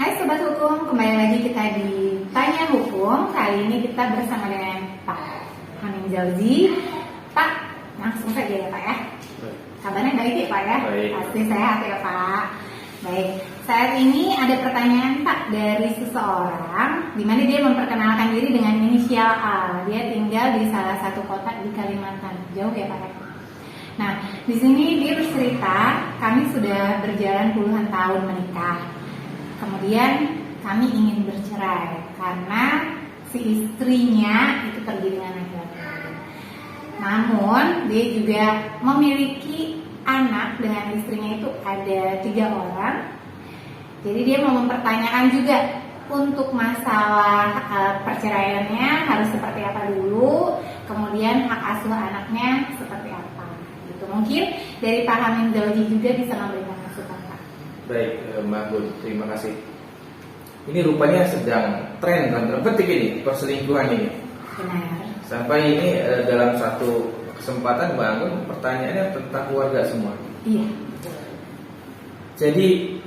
Hai Sobat Hukum, kembali lagi kita di Tanya Hukum. Kali ini kita bersama dengan Pak Hamim Zauzi. Pak, langsung saja ya Pak ya. Kabarnya baik ya Pak ya? Baik. Pasti sehat ya Pak. Baik, saat ini ada pertanyaan Pak dari seseorang di mana dia memperkenalkan diri dengan inisial A. Dia tinggal di salah satu kota di Kalimantan. Jauh ya Pak ya? Nah, di sini dia bercerita, kami sudah berjalan puluhan tahun menikah. Kemudian kami ingin bercerai karena si istrinya itu pergi dengan laki-laki lain. Namun dia juga memiliki anak dengan istrinya itu ada 3 orang. Jadi dia mau mempertanyakan juga untuk masalah perceraiannya harus seperti apa dulu, kemudian hak asuh anaknya seperti apa. Gitu. Mungkin dari Pak Hamim Zauzi juga bisa memberikan masukan Pak. Baik, Mbak Bun, terima kasih. Ini rupanya sedang tren dalam petik ini, perselingkuhan ini. Benar. Sampai ini dalam satu kesempatan Mbak Anggun pertanyaannya tentang keluarga semua. Iya. Jadi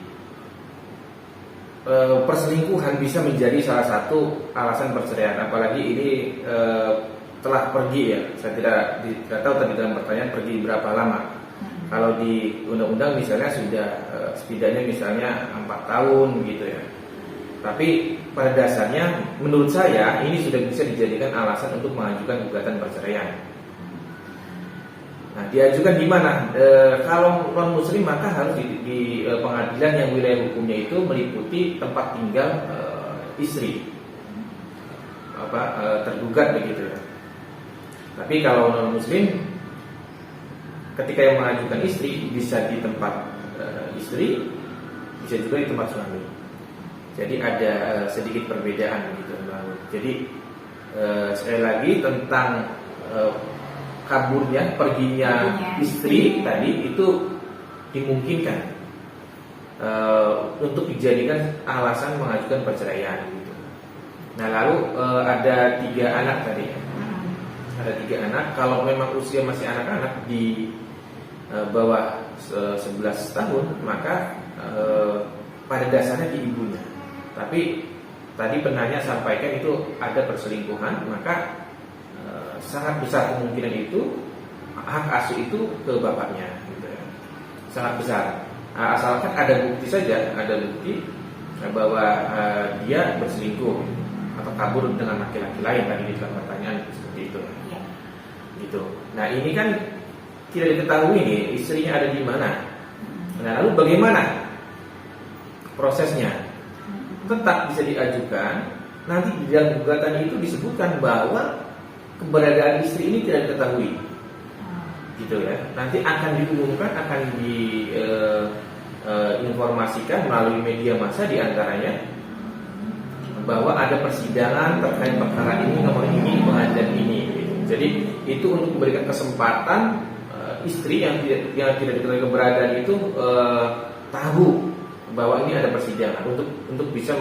perselingkuhan bisa menjadi salah satu alasan perceraian. Apalagi ini telah pergi ya. Saya tidak tahu tadi dalam pertanyaan pergi berapa lama. Kalau di undang-undang misalnya sudah setidaknya misalnya 4 tahun gitu ya. Tapi pada dasarnya menurut saya ini sudah bisa dijadikan alasan untuk mengajukan gugatan perceraian. Nah, diajukan di mana? Kalau non muslim maka harus di pengadilan yang wilayah hukumnya itu meliputi tempat tinggal istri tergugat begitu ya. Tapi kalau non muslim ketika yang mengajukan istri bisa di tempat istri, bisa juga di tempat suami. Jadi ada sedikit perbedaan gitu. Jadi sekali lagi tentang kaburnya, perginya istri tadi itu dimungkinkan untuk dijadikan alasan mengajukan perceraian gitu. Nah lalu ada 3 anak tadi ya. Ada 3 anak. Kalau memang usia masih anak-anak di bawah 11 tahun maka pada dasarnya di ibunya. Tapi tadi penanya sampaikan itu ada perselingkuhan, maka sangat besar kemungkinan itu hak asuh itu ke bapaknya gitu ya. Sangat besar. Asalkan ada bukti saja, ada bukti bahwa dia berselingkuh atau kabur dengan laki-laki lain tadi di dalam pertanyaan seperti itu. Ya. Gitu. Nah, ini kan tidak diketahui nih istrinya ada di mana. Nah, lalu bagaimana prosesnya? Tetap bisa diajukan. Nanti di dalam gugatan itu disebutkan bahwa keberadaan istri ini tidak diketahui, gitu ya. Nanti akan diumumkan, akan diinformasikan melalui media massa diantaranya bahwa ada persidangan terkait perkara ini, nomor ini, pengadilan ini. Gitu. Jadi itu untuk memberikan kesempatan istri yang tidak diketahui keberadaan itu tahu bahwa ini ada persidangan untuk bisa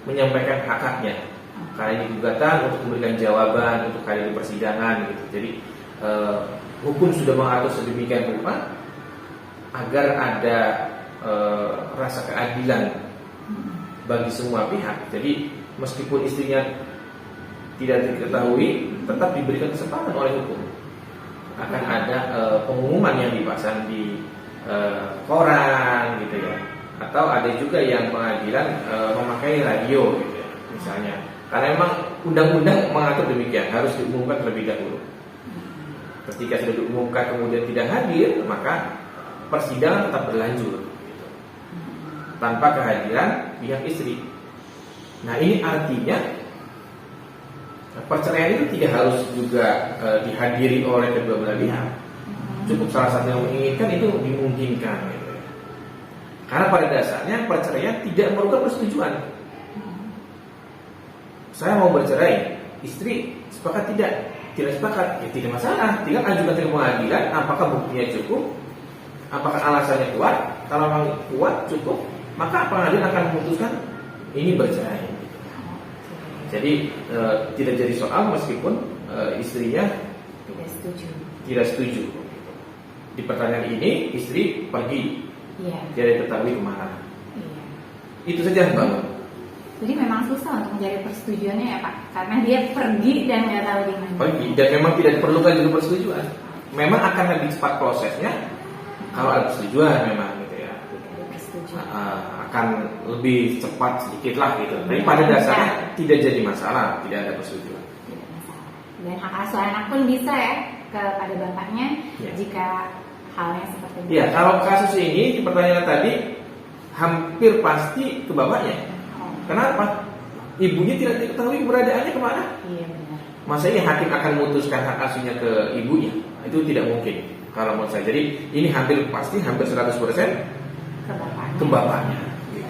menyampaikan hak-haknya. Karena ini gugatan untuk memberikan jawaban untuk kali di persidangan gitu. Jadi hukum sudah mengatur sedemikian rupa agar ada rasa keadilan bagi semua pihak. Jadi meskipun istrinya tidak diketahui, tetap diberikan kesempatan oleh hukum. Akan ada pengumuman yang dipasang di koran gitu ya. Atau ada juga yang pengadilan memakai radio gitu ya, misalnya. Karena memang undang-undang mengatur demikian, harus diumumkan terlebih dahulu. Ketika sudah diumumkan kemudian tidak hadir, maka persidangan tetap berlanjut gitu. Tanpa kehadiran pihak istri. Nah ini artinya perceraian itu tidak harus juga dihadiri oleh kedua belah pihak. Cukup salah satu yang menginginkan itu dimungkinkan gitu ya. Karena pada dasarnya perceraian tidak memerlukan persetujuan. Saya mau bercerai, istri sepakat tidak sepakat, ya tidak masalah. Tinggal ajukan ke pengadilan, apakah buktinya cukup, apakah alasannya kuat. Kalau memang kuat cukup, maka pengadilan akan memutuskan ini bercerai. Jadi tidak jadi soal meskipun istrinya tidak setuju. Di pertanyaan ini istri pergi, tidak diketahui kemana. Itu saja Mbak. Jadi memang susah untuk mencari persetujuannya ya Pak, karena dia pergi dan nggak tahu di mana. Pergi dan memang tidak diperlukan juga persetujuan. Memang akan lebih cepat prosesnya kalau ada persetujuan memang gitu ya. Ada persetujuan. Akan lebih cepat sedikit lah gitu. Tapi pada dasarnya tidak jadi masalah, tidak ada persetujuan. Tidak masalah. Dan hak asuh anak pun bisa ya kepada bapaknya Ya. jika halnya seperti itu. Ya, kalau kasus ini di pertanyaan tadi hampir pasti ke bapaknya. Oh, Kenapa? Ibunya tidak diketahui keberadaannya kemana. iya benar. Masa ini hakim akan memutuskan hak asuhnya ke ibunya? Itu tidak mungkin. Kalau menurut saya, jadi ini hampir pasti, hampir 100% Ke bapaknya. ke bapaknya.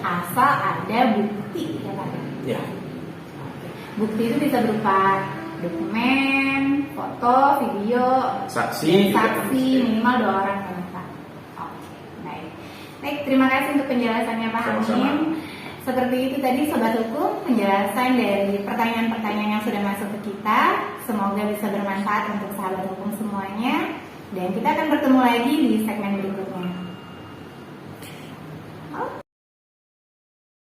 Asal ada bukti ya Pak. Ya, Oke. Bukti itu bisa berupa dokumen, foto, video, saksi, saksi minimal 2 orang kan Pak. Oke, baik. Baik, terima kasih untuk penjelasannya Pak Sama-sama. Hamim. Seperti itu tadi Sobat Hukum, penjelasan dari pertanyaan-pertanyaan yang sudah masuk ke kita. Semoga bisa bermanfaat untuk sahabat hukum semuanya. Dan kita akan bertemu lagi di segmen berikutnya.